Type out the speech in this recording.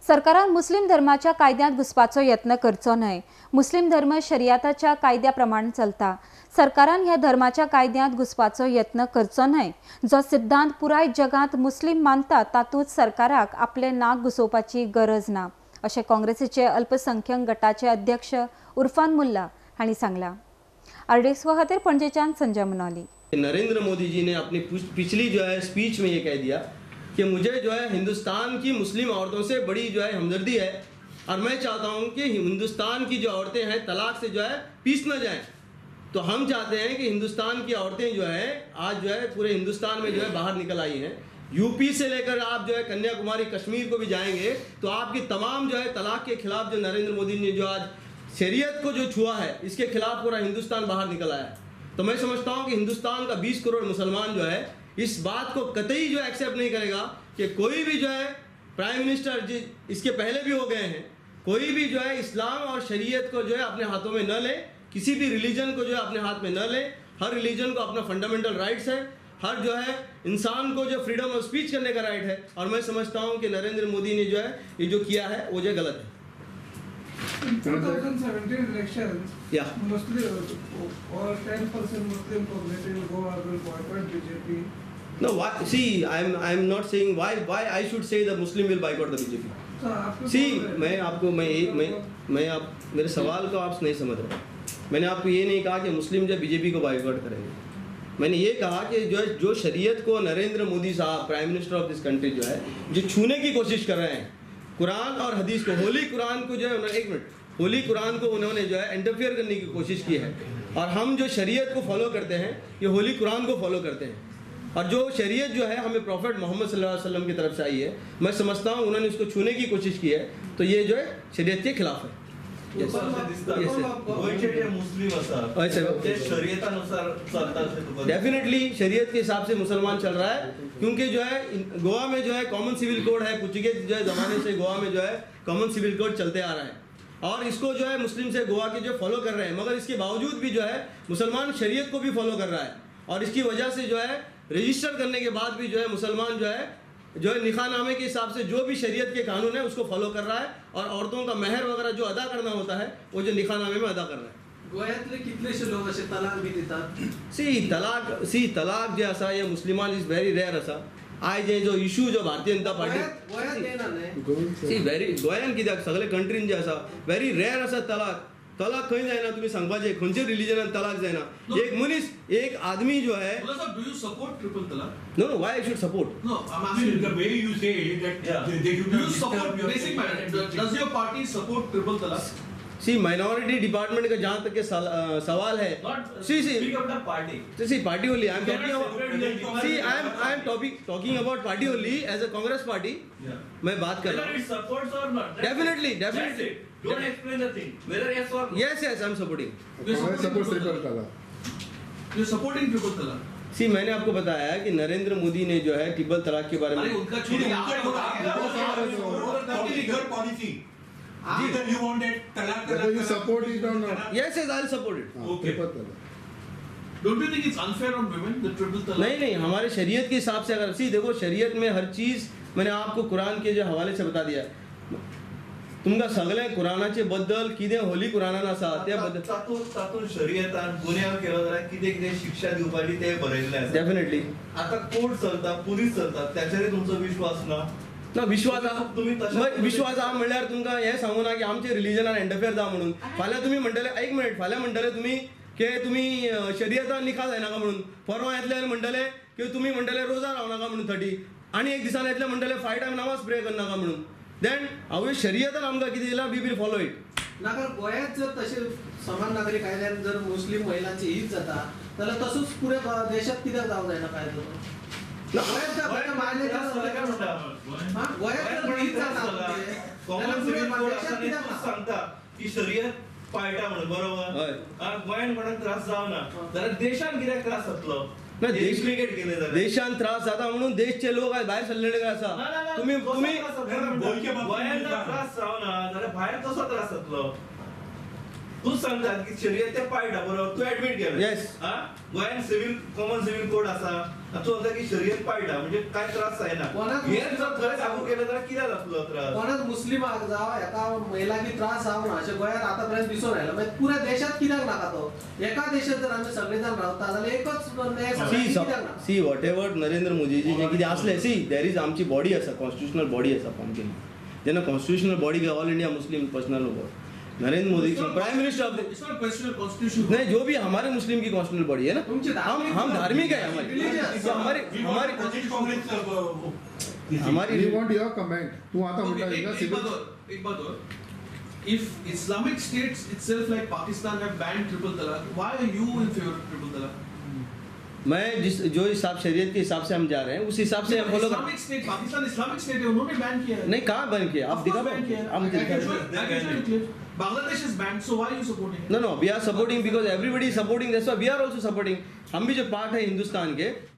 सरकारान मुस्लिम धर्माच्या कायद्यांत घुसपाचो यत्न करचो न्हय। मुस्लिम धर्म शरियाताच्या कायद्या प्रमाण चलता। सरकारान ह्या धर्माच्या कायद्यांत घुसपाचो यत्न करचो न्हय। जो सिद्धांत पुराय जगांत मुस्लिम मानतात तातूंत सरकाराक आपले नाक घुसोवपाची गरज ना, अशें काँग्रेसीचे अल्पसंख्यक गटाचे अध्यक्ष उर्फान मुल्ला हांणी सांगलां। आरडीएक्स खातीर पणजेच्यान संजय मनोली। नरेंद्र मोदी जी ने अपनी पिछली स्पीच में ये कह दिया कि मुझे हिंदुस्तान की मुस्लिम औरतों से बड़ी हमदर्दी है और मैं चाहता हूँ कि हिंदुस्तान की जो औरतें हैं तलाक से पीस न जाएं। तो हम चाहते हैं कि हिंदुस्तान की औरतें आज पूरे हिंदुस्तान में बाहर निकल आई हैं। यूपी से लेकर आप कन्याकुमारी कश्मीर को भी जाएंगे तो आपकी तमाम तलाक के खिलाफ जो नरेंद्र मोदी ने जो आज शरीयत को जो छुआ है इसके खिलाफ पूरा हिंदुस्तान बाहर निकल आया है। तो मैं समझता हूँ कि हिंदुस्तान का 20 करोड़ मुसलमान इस बात को कतई एक्सेप्ट नहीं करेगा कि कोई भी प्राइम मिनिस्टर इसके पहले भी हो गए हैं, कोई भी इस्लाम और शरीयत को अपने हाथों में न ले, किसी भी रिलीजन को अपने हाथ में न ले। हर रिलीजन को अपना फंडामेंटल राइट्स है, हर इंसान को फ्रीडम ऑफ स्पीच करने का राइट है। और मैं समझता हूँ कि नरेंद्र मोदी ने ये जो किया है वो गलत है। In 2017 elections, Yeah. mostly or 10% Muslim community will go and will boycott BJP. No, why? See, I'm not saying why I should say the Muslim will boycott the BJP. So आपको See, मैं आप मेरे सवाल को आप नहीं समझ रहे। मैंने आपको ये नहीं कहा कि मुस्लिम बीजेपी को बाइकआउट करेंगे। मैंने ये कहा कि जो शरीयत को नरेंद्र मोदी साहब prime minister of this country जो छूने की कोशिश कर रहे हैं, कुरान और हदीस को, होली कुरान को होली कुरान को उन्होंने इंटरफियर करने की कोशिश की है। और हम जो शरीयत को फॉलो करते हैं ये होली कुरान को फॉलो करते हैं। और जो शरीयत हमें प्रॉफिट मोहम्मद सल्लल्लाहु अलैहि वसल्लम की तरफ से आई है, मैं समझता हूँ उन्होंने इसको छूने की कोशिश की है, तो ये शरीयत के खिलाफ है। डेफिनेटली शरीयत के हिसाब से मुसलमान चल रहा है, क्योंकि गोवा में कॉमन सिविल कोड है। कुछ के जमाने से गोवा में कॉमन सिविल कोड चलते आ रहा है और इसको मुस्लिम से गोवा के फॉलो कर रहे हैं। मगर इसके बावजूद भी मुसलमान शरीयत को भी फॉलो कर रहा है और इसकी वजह से रजिस्टर करने के बाद भी मुसलमान निकाहनामे के हिसाब से जो भी शरीयत के कानून है उसको फॉलो कर रहा है और औरतों का महर वगैरह जो अदा करना होता है वो निकाहनामे में अदा कर रहा है। गोयातले कितलेशे लोक असे तलाक बी दितात? तलाक जे आसा हे मुस्लिमान इज व्हेरी रेअर आसा। आज जो इशू जो भारतीय जनता पार्टी गोंयान कित्याक सगळे कंट्रीन जे आसा व्हेरी रेअर आसा तलाक खंय जायना। तुम्ही सांगपाचे खंयच्या रिलीजनान तलाक जायना। एक मनीस एक आदमी do you support triple talaq? No, why I should support? No, I mean the way you say that they should do you support basic matter? Does your party support triple talaq? See, minority department का जहाँ तक के सवाल है, speak of the party. See, party only. I am talking about. See, I am talking about party only as a Congress party. Yeah. मैं बात कर रहा हूँ. Whether it supports or not. Definitely. That's it. Don't explain the thing. Whether yes or no. Yes, I am supporting. You're supporting triple talaq. See, मैंने आपको बताया कि नरेंद्र मोदी ने ट्रिपल तलाक के बारे में उनका policy. Either you wanted talaq. you support it or not? Yes, I will support it. Okay. Don't you think it's unfair on women the triple talaq? नहीं, हमारे शरीयत के हिसाब से अगर देखो शरीयत में हर चीज मैंने आपको कुरान के हवाले से बता दिया। तुमका सगळे कुरानाचे बद्दल कितें होली कुरानान आसा त्या बद्दल तातूंत शरीयतान गुन्यांव केलो जाल्यार कितें शिक्षा दिवपाची ते बरयल्लें आसा। डेफिनेटली आता कोर्ट चलता, पुलीस चलता, त्याचेर तुमचो विश्वास ना? ना विश्वास हा म्हणल्यार तुमकां हें सांगू ना की आमचे रिलीजनान इंटरफियर जा म्हणून। फाल्यां तुमी म्हणटले एक मिनिट, फाल्यां म्हणटले तुमी की तुमी शरीयतान निकाह जायनाका म्हणून, परवां येतले आनी म्हणटले की तुमी म्हणटले रोजा रावनाका म्हणून 30 आनी एक दिसान येतले म्हणटले 5 टायम नमाज प्रे करनाका म्हणून। देन हांवें शरीयतान आमकां कितें दिलां वी विल फॉलो इट। नागर गोयात जर तसे समान नागरी कायद्यान जर मुस्लिम महिलांची हित जाता जाल्यार तसोच पुरे देशात कित्याक जावंक जायना कायदो? गोयात जर कायदो मारले सांगता की शरीयत पाळटा म्हणून बरोबर। गोंयान कोणाक त्रास जावना जाल्यार देशान कित्याक त्रास जातलो? देशान त्रास जाता म्हणून देशचे लोक भायर सरलेले आसा। तुम्ही गोंयान त्रास जावना जाल्यार भायर कसो त्रास जातलो? तूच सांगतात की शर्यत ते पाळटा बरोबर, तू ऍडमिट केलं. Yes. हा? गोंयान कॉमन सिव्हिल कोड आसा, तू म्हणता की शर्यत पाळटा म्हणजे काय त्रास जायना. कोणाक हे जर थंय लागू केलं जाल्यार कित्याक जातलो त्रास? कोणाच मुस्लिमाक जावं एका महिलांक त्रास जावना अशें गोंयांत आतापर्यंत दिसून आयला. मागीर पुऱ्या देशात कित्याक नाका तो? एका देशात जर आमी सगळे जाण रावता जाल्यार एकच न्याय सगळ्यांक कित्याक ना? सी वॉट एवर नरेंद्र मोदीजी जे कितें असलें, सी देर इज आमची बॉडी आसा, कॉन्स्टिट्युशनल बॉडी आसा फॉर्म केली. जेन्ना constitutional body all India Muslim personal board, Narendra Modi prime minister of It's not a question of constitution. नहीं, जो भी हमारे मुस्लिम की कॉन्स्टिट्यूशनल बॉडी है ना, तुमची हम धार्मिक है, Religious. हमारी हमारी हमारी We want your comment. तू आता Okay, म्हटलं एक सिविल बात और, एक बात और. If Islamic states itself like Pakistan have banned triple talaq, why are you in favor of triple talaq? मैं जिस जो हिसाब शरीयत के हिसाब से हम जा रहे हैं उस हिसाब से हम फॉलो कर. Islamic state, Pakistan Islamic state है, उन्होंने बैन किया है. नहीं, कहाँ बन किया आप Of course दिखा ban किया है. हम I can दिखा. show you- I can show you clip. Bangladesh is banned, so why are you supporting it? No, we are supporting because everybody is supporting. That's why we are also supporting. हम भी जो part है हिंदुस्तान के,